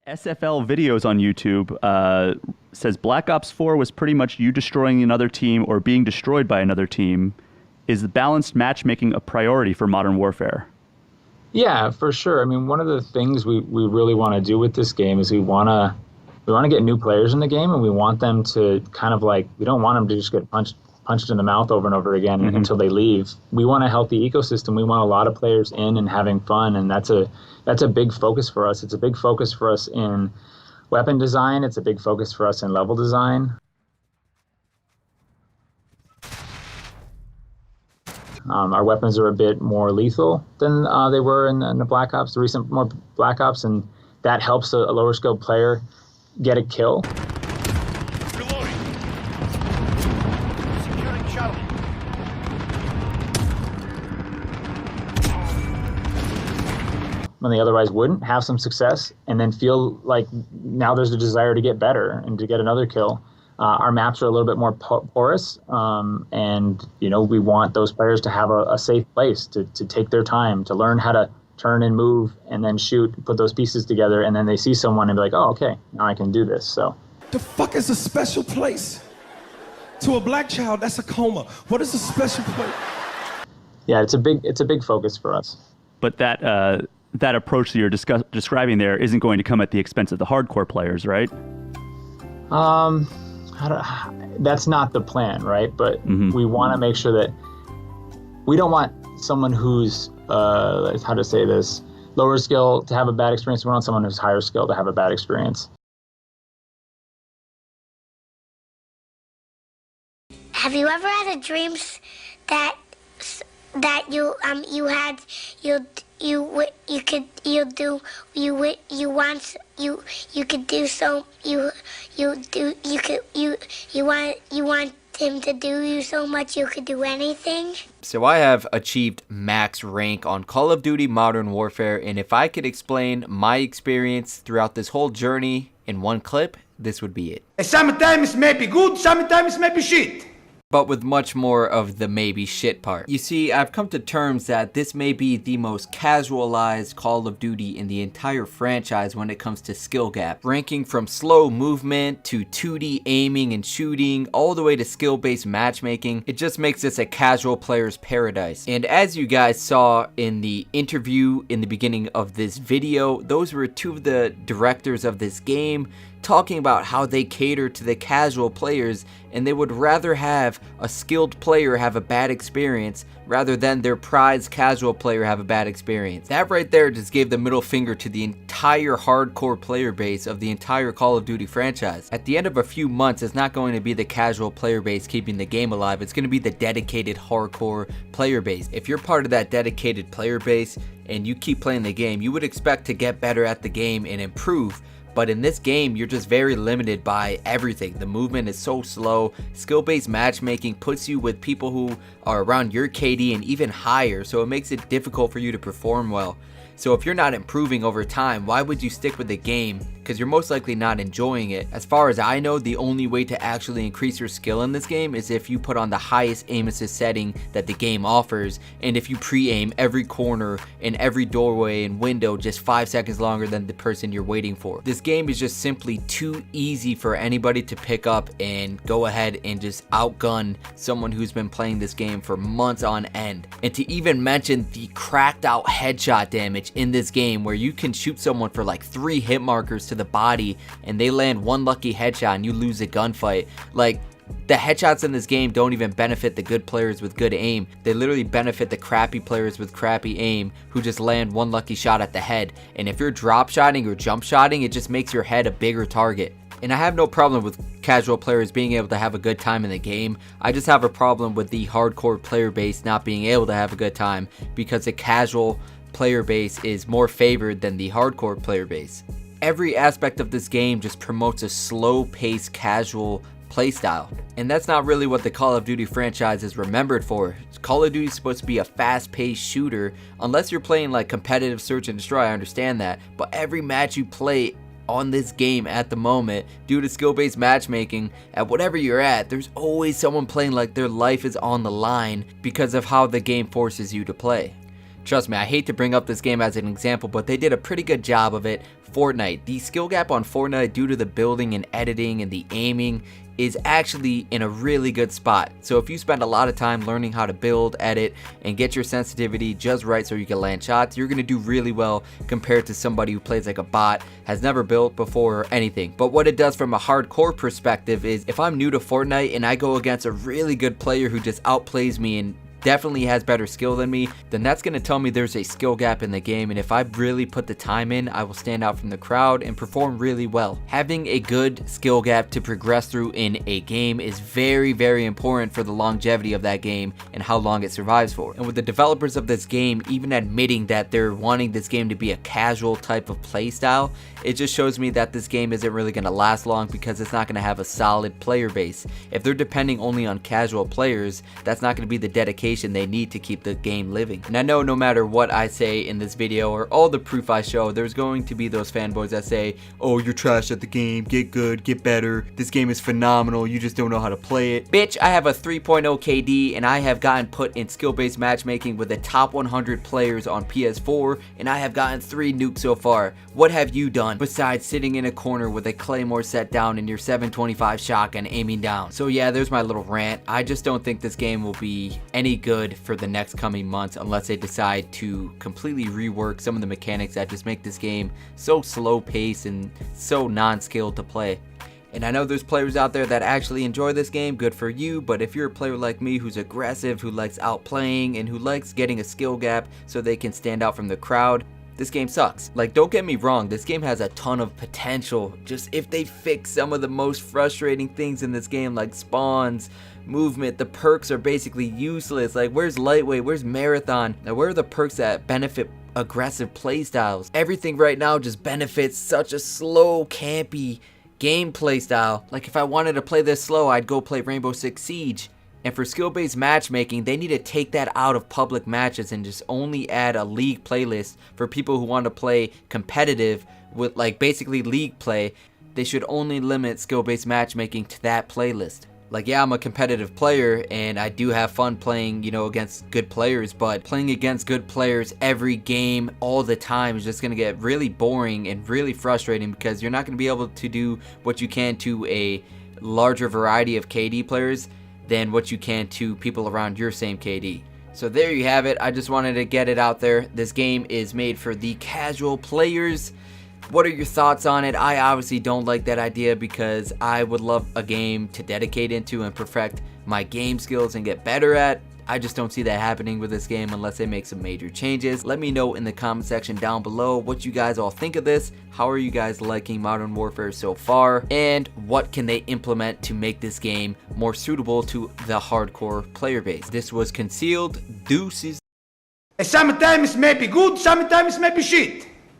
SFL videos on YouTube says Black Ops 4 was pretty much you destroying another team or being destroyed by another team. Is the balanced matchmaking a priority for Modern Warfare? Yeah, for sure. I mean, one of the things we really want to do with this game is we want to get new players in the game, and we want them to kind of like, we don't want them to just get punched in the mouth over and over again until they leave. We want a healthy ecosystem. We want a lot of players in and having fun, and that's a big focus for us. It's a big focus for us in weapon design. It's a big focus for us in level design. Our weapons are a bit more lethal than they were in the Black Ops, the recent more Black Ops, and that helps a lower skilled player get a kill. Reloading. Securing Charlie. When they otherwise wouldn't, have some success, and then feel like now there's a desire to get better and to get another kill. Our maps are a little bit more porous, and we want those players to have a safe place to take their time, to learn how to turn and move and then shoot, put those pieces together, and then they see someone and be like, oh, okay, now I can do this. So the fuck is a special place? To a black child, that's a coma. What is a special place? Yeah, it's a big focus for us. But that approach that you're describing there isn't going to come at the expense of the hardcore players, right? That's not the plan, right? But we want to make sure that we don't want someone who's how to say this, lower skill to have a bad experience. We want someone who's higher skill to have a bad experience. Have you ever had a dream that you want him to do you so much you could do anything? So I have achieved max rank on Call of Duty Modern Warfare, and if I could explain my experience throughout this whole journey in one clip, this would be it. Sometimes maybe good, sometimes maybe shit. But with much more of the maybe shit part. You see, I've come to terms that this may be the most casualized Call of Duty in the entire franchise when it comes to skill gap. Ranking from slow movement to 2D aiming and shooting, all the way to skill-based matchmaking, it just makes this a casual player's paradise. And as you guys saw in the interview in the beginning of this video, those were two of the directors of this game talking about how they cater to the casual players, and they would rather have a skilled player have a bad experience rather than their prized casual player have a bad experience. That right there just gave the middle finger to the entire hardcore player base of the entire Call of Duty franchise. At the end of a few months, it's not going to be the casual player base keeping the game alive, it's going to be the dedicated hardcore player base. If you're part of that dedicated player base and you keep playing the game, you would expect to get better at the game and improve. But in this game, you're just very limited by everything. The movement is so slow. Skill-based matchmaking puts you with people who are around your KD and even higher, so it makes it difficult for you to perform well. So if you're not improving over time, why would you stick with the game? Because you're most likely not enjoying it. As far as I know, the only way to actually increase your skill in this game is if you put on the highest aim assist setting that the game offers, and if you pre-aim every corner and every doorway and window just 5 seconds longer than the person you're waiting for. This game is just simply too easy for anybody to pick up and go ahead and just outgun someone who's been playing this game for months on end. And to even mention the cracked out headshot damage in this game, where you can shoot someone for like 3 hit markers to the body and they land one lucky headshot and you lose a gunfight. Like, the headshots in this game don't even benefit the good players with good aim. They literally benefit the crappy players with crappy aim who just land one lucky shot at the head. And if you're drop shotting or jump shotting, it just makes your head a bigger target. And I have no problem with casual players being able to have a good time in the game. I just have a problem with the hardcore player base not being able to have a good time because the casual player base is more favored than the hardcore player base. Every aspect of this game just promotes a slow-paced casual playstyle, and that's not really what the Call of Duty franchise is remembered for. Call of Duty is supposed to be a fast-paced shooter, unless you're playing like competitive search and destroy, I understand that, but every match you play on this game at the moment, due to skill-based matchmaking, at whatever you're at, there's always someone playing like their life is on the line because of how the game forces you to play. Trust me, I hate to bring up this game as an example, but they did a pretty good job of it. Fortnite. The skill gap on Fortnite, due to the building and editing and the aiming, is actually in a really good spot. So if you spend a lot of time learning how to build, edit, and get your sensitivity just right so you can land shots, you're going to do really well compared to somebody who plays like a bot, has never built before or anything. But what it does from a hardcore perspective is, if I'm new to Fortnite and I go against a really good player who just outplays me and definitely has better skill than me, then that's going to tell me there's a skill gap in the game, and if I really put the time in, I will stand out from the crowd and perform really well. Having a good skill gap to progress through in a game is very, very important for the longevity of that game and how long it survives for. And with the developers of this game even admitting that they're wanting this game to be a casual type of play style, it just shows me that this game isn't really going to last long because it's not going to have a solid player base. If they're depending only on casual players, that's not going to be the dedication they need to keep the game living. And I know no matter what I say in this video or all the proof I show, there's going to be those fanboys that say, oh, you're trash at the game, get good, get better, this game is phenomenal, you just don't know how to play it. Bitch, I have a 3.0 KD and I have gotten put in skill-based matchmaking with the top 100 players on PS4, and I have gotten 3 nukes so far. What have you done besides sitting in a corner with a claymore set down and your 725 shotgun aiming down? So yeah, there's my little rant. I just don't think this game will be any good for the next coming months unless they decide to completely rework some of the mechanics that just make this game so slow paced and so non-skilled to play. And I know there's players out there that actually enjoy this game, good for you, but if you're a player like me who's aggressive, who likes outplaying, and who likes getting a skill gap so they can stand out from the crowd, this game sucks. Like, don't get me wrong, this game has a ton of potential. Just if they fix some of the most frustrating things in this game, like spawns, movement, the perks are basically useless. Like, where's lightweight, where's marathon? Now, where are the perks that benefit aggressive playstyles? Everything right now just benefits such a slow, campy gameplay style. Like, if I wanted to play this slow, I'd go play Rainbow Six Siege. And for skill-based matchmaking, they need to take that out of public matches and just only add a league playlist for people who want to play competitive with, like, basically league play. They should only limit skill-based matchmaking to that playlist. Like, yeah, I'm a competitive player and I do have fun playing, you know, against good players, but playing against good players every game all the time is just going to get really boring and really frustrating because you're not going to be able to do what you can to a larger variety of KD players than what you can to people around your same KD. So there you have it. I just wanted to get it out there. This game is made for the casual players. What are your thoughts on it? I obviously don't like that idea because I would love a game to dedicate into and perfect my game skills and get better at. I just don't see that happening with this game unless they make some major changes. Let me know in the comment section down below what you guys all think of this. How are you guys liking Modern Warfare so far? And what can they implement to make this game more suitable to the hardcore player base? This was Concealed. Deuces. Sometimes maybe good, sometimes maybe shit.